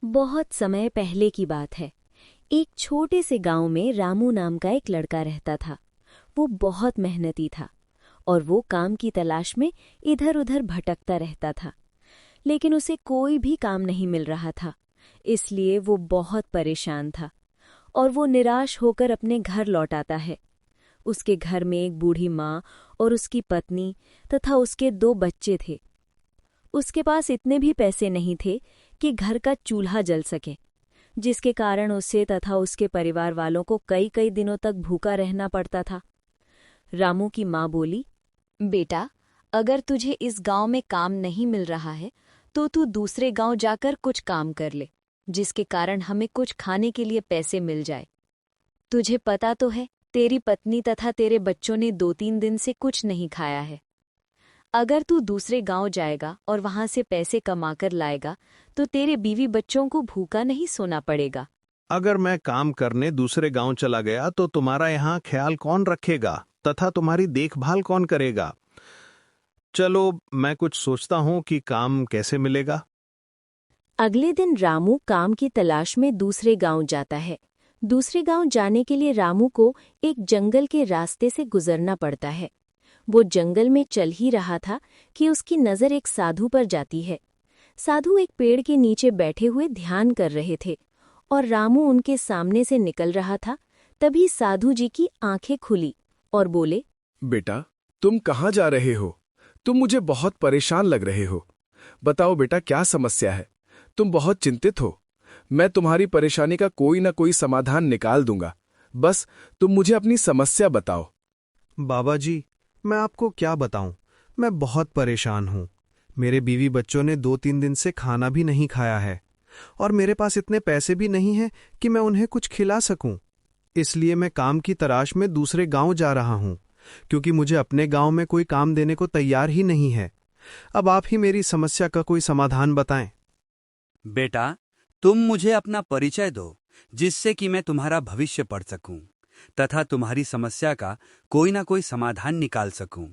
बहुत समय पहले की बात है। एक छोटे से गांव में रामू नाम का एक लड़का रहता था। वो बहुत मेहनती था और वो काम की तलाश में इधर-उधर भटकता रहता था, लेकिन उसे कोई भी काम नहीं मिल रहा था। इसलिए वो बहुत परेशान था और वो निराश होकर अपने घर लौट आता है। उसके घर में एक बूढ़ी माँ और उसकी पत्नी तथा उसके 2 बच्चे थे। उसके पास इतने भी पैसे नहीं थे कि घर का चूल्हा जल सके, जिसके कारण उसे तथा उसके परिवार वालों को कई कई दिनों तक भूखा रहना पड़ता था। रामू की माँ बोली, बेटा, अगर तुझे इस गांव में काम नहीं मिल रहा है तो तू दूसरे गांव जाकर कुछ काम कर ले, जिसके कारण हमें कुछ खाने के लिए पैसे मिल जाए। तुझे पता तो है, तेरी पत्नी तथा तेरे बच्चों ने 2-3 दिन से कुछ नहीं खाया है। अगर तू दूसरे गांव जाएगा और वहां से पैसे कमाकर लाएगा तो तेरे बीवी बच्चों को भूखा नहीं सोना पड़ेगा। अगर मैं काम करने दूसरे गांव चला गया तो तुम्हारा यहाँ ख्याल कौन रखेगा तथा तुम्हारी देखभाल कौन करेगा? चलो, मैं कुछ सोचता हूँ कि काम कैसे मिलेगा। अगले दिन रामू काम की तलाश में दूसरे गांव जाता है। दूसरे गांव जाने के लिए रामू को एक जंगल के रास्ते से गुजरना पड़ता है। वो जंगल में चल ही रहा था कि उसकी नज़र एक साधु पर जाती है। साधु एक पेड़ के नीचे बैठे हुए ध्यान कर रहे थे और रामू उनके सामने से निकल रहा था। तभी साधु जी की आंखें खुली और बोले, बेटा, तुम कहाँ जा रहे हो? तुम मुझे बहुत परेशान लग रहे हो। बताओ बेटा, क्या समस्या है? तुम बहुत चिंतित हो। मैं तुम्हारी परेशानी का कोई ना कोई समाधान निकाल दूंगा। बस तुम मुझे अपनी समस्या बताओ। बाबा जी, मैं आपको क्या बताऊं? मैं बहुत परेशान हूं। मेरे बीवी बच्चों ने 2-3 दिन से खाना भी नहीं खाया है और मेरे पास इतने पैसे भी नहीं हैं कि मैं उन्हें कुछ खिला सकूं। इसलिए मैं काम की तलाश में दूसरे गांव जा रहा हूं, क्योंकि मुझे अपने गांव में कोई काम देने को तैयार ही नहीं है। अब आप ही मेरी समस्या का कोई समाधान बताएं। बेटा, तुम मुझे अपना परिचय दो, जिससे कि मैं तुम्हारा भविष्य पढ़ सकूं तथा तुम्हारी समस्या का कोई ना कोई समाधान निकाल सकूं।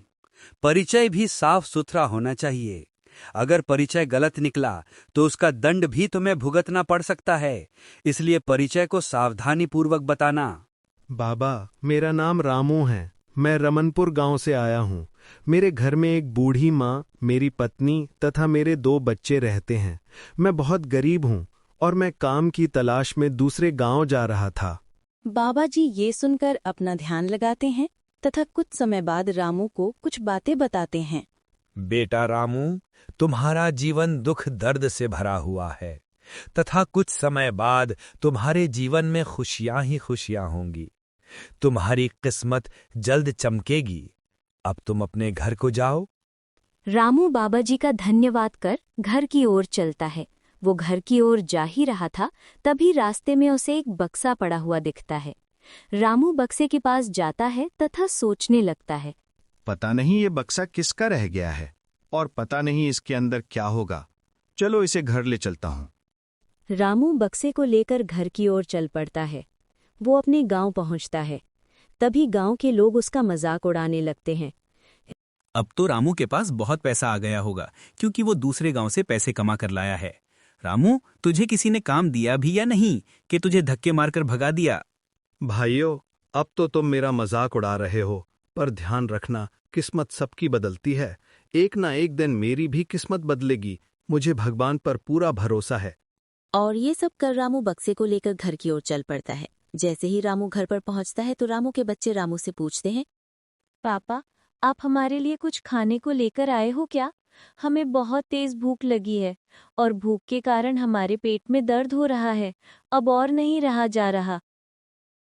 परिचय भी साफ सुथरा होना चाहिए। अगर परिचय गलत निकला तो उसका दंड भी तुम्हें भुगतना पड़ सकता है। इसलिए परिचय को सावधानी पूर्वक बताना। बाबा, मेरा नाम रामू है। मैं रमनपुर गांव से आया हूँ। मेरे घर में एक बूढ़ी माँ, मेरी पत्नी तथा मेरे 2 बच्चे रहते हैं। मैं बहुत गरीब हूँ और मैं काम की तलाश में दूसरे गांव जा रहा था। बाबा जी ये सुनकर अपना ध्यान लगाते हैं तथा कुछ समय बाद रामू को कुछ बातें बताते हैं। बेटा रामू, तुम्हारा जीवन दुख दर्द से भरा हुआ है तथा कुछ समय बाद तुम्हारे जीवन में खुशियां ही खुशियां होंगी। तुम्हारी किस्मत जल्द चमकेगी। अब तुम अपने घर को जाओ। रामू बाबा जी का धन्यवाद कर घर की ओर चलता है। वो घर की ओर जा ही रहा था, तभी रास्ते में उसे एक बक्सा पड़ा हुआ दिखता है। रामू बक्से के पास जाता है तथा सोचने लगता है, पता नहीं ये बक्सा किसका रह गया है और पता नहीं इसके अंदर क्या होगा। चलो इसे घर ले चलता हूँ। रामू बक्से को लेकर घर की ओर चल पड़ता है। वो अपने गांव पहुंचता है। तभी गांव के लोग उसका मजाक उड़ाने लगते हैं। अब तो रामू के पास बहुत पैसा आ गया होगा, क्योंकि वो दूसरे गांव से पैसे कमा कर लाया है। रामू, तुझे किसी ने काम दिया भी या नहीं कि तुझे धक्के मारकर भगा दिया? भाइयों, अब तो तुम मेरा मजाक उड़ा रहे हो, पर ध्यान रखना, किस्मत सबकी बदलती है। एक ना एक दिन मेरी भी किस्मत बदलेगी। मुझे भगवान पर पूरा भरोसा है। और ये सब कर रामू बक्से को लेकर घर की ओर चल पड़ता है। जैसे ही रामू घर पर पहुंचता है तो रामू के बच्चे रामू से पूछते हैं, पापा, आप हमारे लिए कुछ खाने को लेकर आए हो क्या? हमें बहुत तेज भूख लगी है और भूख के कारण हमारे पेट में दर्द हो रहा है। अब और नहीं रहा जा रहा।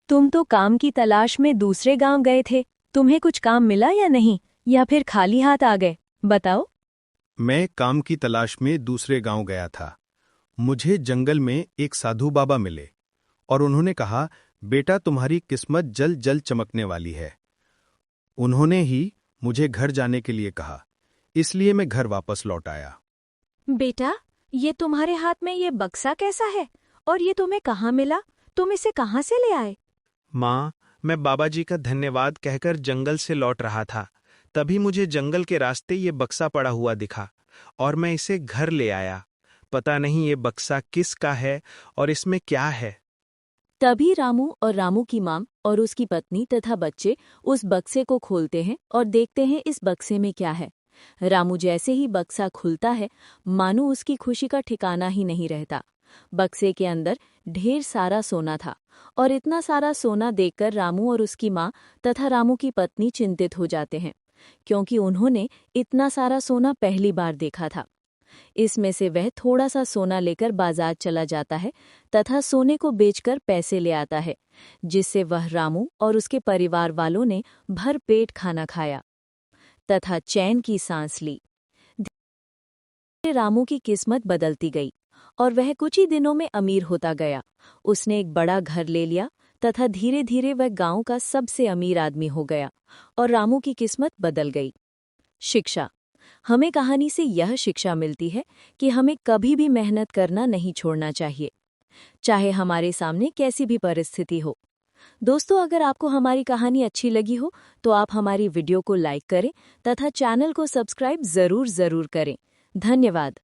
तुम तो काम की तलाश में दूसरे गांव गए थे। तुम्हें कुछ काम मिला या नहीं, या फिर खाली हाथ आ गए? बताओ। मैं काम की तलाश में दूसरे गांव गया था। मुझे जंगल में एक साधु बाबा मिले और उन्होंने कहा, बेटा, तुम्हारी किस्मत जल्द जल्द चमकने वाली है। उन्होंने ही मुझे घर जाने के लिए कहा, इसलिए मैं घर वापस लौट आया। बेटा, ये तुम्हारे हाथ में ये बक्सा कैसा है और ये तुम्हें कहाँ मिला? तुम इसे कहाँ से ले आए? माँ, मैं बाबा जी का धन्यवाद कहकर जंगल से लौट रहा था। तभी मुझे जंगल के रास्ते ये बक्सा पड़ा हुआ दिखा और मैं इसे घर ले आया। पता नहीं ये बक्सा किसका है और इसमें क्या है। तभी रामू और रामू की माँ और उसकी पत्नी तथा बच्चे उस बक्से को खोलते हैं और देखते हैं इस बक्से में क्या है। रामू जैसे ही बक्सा खुलता है, मानो उसकी खुशी का ठिकाना ही नहीं रहता। बक्से के अंदर ढेर सारा सोना था और इतना सारा सोना देखकर रामू और उसकी माँ तथा रामू की पत्नी चिंतित हो जाते हैं, क्योंकि उन्होंने इतना सारा सोना पहली बार देखा था। इसमें से वह थोड़ा सा सोना लेकर बाजार चला जाता है तथा सोने को बेचकर पैसे ले आता है, जिससे वह रामू और उसके परिवार वालों ने भर पेट खाना खाया तथा चैन की सांस ली। धीरे रामू की किस्मत बदलती गई और वह कुछ ही दिनों में अमीर होता गया। उसने एक बड़ा घर ले लिया तथा धीरे धीरे वह गांव का सबसे अमीर आदमी हो गया और रामू की किस्मत बदल गई। शिक्षा। हमें कहानी से यह शिक्षा मिलती है कि हमें कभी भी मेहनत करना नहीं छोड़ना चाहिए, चाहे हमारे सामने कैसी भी परिस्थिति हो। दोस्तों, अगर आपको हमारी कहानी अच्छी लगी हो तो आप हमारी वीडियो को लाइक करें तथा चैनल को सब्सक्राइब जरूर करें। धन्यवाद।